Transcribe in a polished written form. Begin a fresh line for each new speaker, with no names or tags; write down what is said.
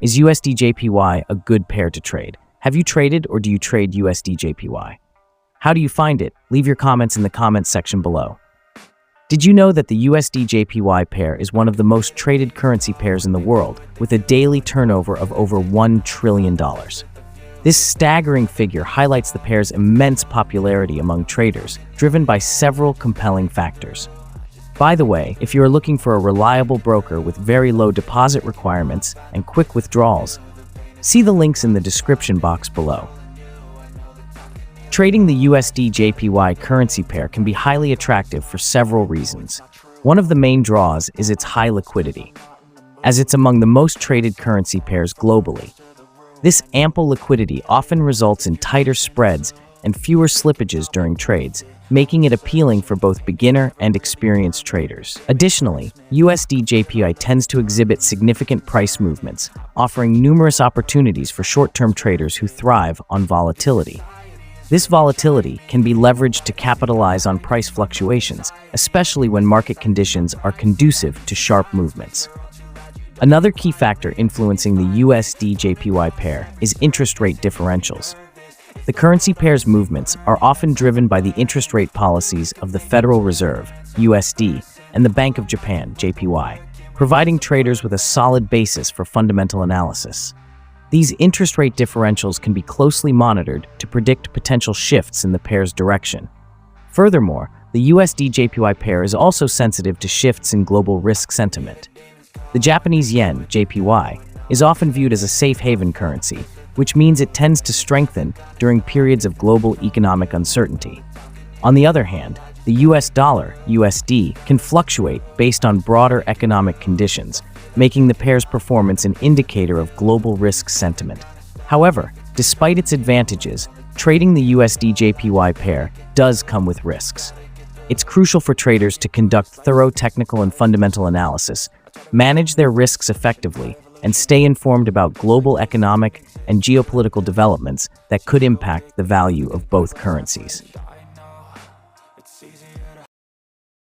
Is USDJPY a good pair to trade? Have you traded or do you trade USDJPY? How do you find it? Leave your comments in the comments section below. Did you know that the USDJPY pair is one of the most traded currency pairs in the world, with a daily turnover of over $1 trillion? This staggering figure highlights the pair's immense popularity among traders, driven by several compelling factors. By the way, if you are looking for a reliable broker with very low deposit requirements and quick withdrawals, see the links in the description box below. Trading the USDJPY currency pair can be highly attractive for several reasons. One of the main draws is its high liquidity, as it's among the most traded currency pairs globally. This ample liquidity often results in tighter spreads and fewer slippages during trades, making it appealing for both beginner and experienced traders. Additionally, USDJPY tends to exhibit significant price movements, offering numerous opportunities for short-term traders who thrive on volatility. This volatility can be leveraged to capitalize on price fluctuations, especially when market conditions are conducive to sharp movements. Another key factor influencing the USDJPY pair is interest rate differentials. The currency pair's movements are often driven by the interest rate policies of the Federal Reserve, USD, and the Bank of Japan, JPY, providing traders with a solid basis for fundamental analysis. These interest rate differentials can be closely monitored to predict potential shifts in the pair's direction. Furthermore, the USDJPY pair is also sensitive to shifts in global risk sentiment. The Japanese yen, JPY, is often viewed as a safe haven currency, which means it tends to strengthen during periods of global economic uncertainty. On the other hand, the US dollar, USD, can fluctuate based on broader economic conditions, making the pair's performance an indicator of global risk sentiment. However, despite its advantages, trading the USDJPY pair does come with risks. It's crucial for traders to conduct thorough technical and fundamental analysis, manage their risks effectively, and stay informed about global economic and geopolitical developments that could impact the value of both currencies.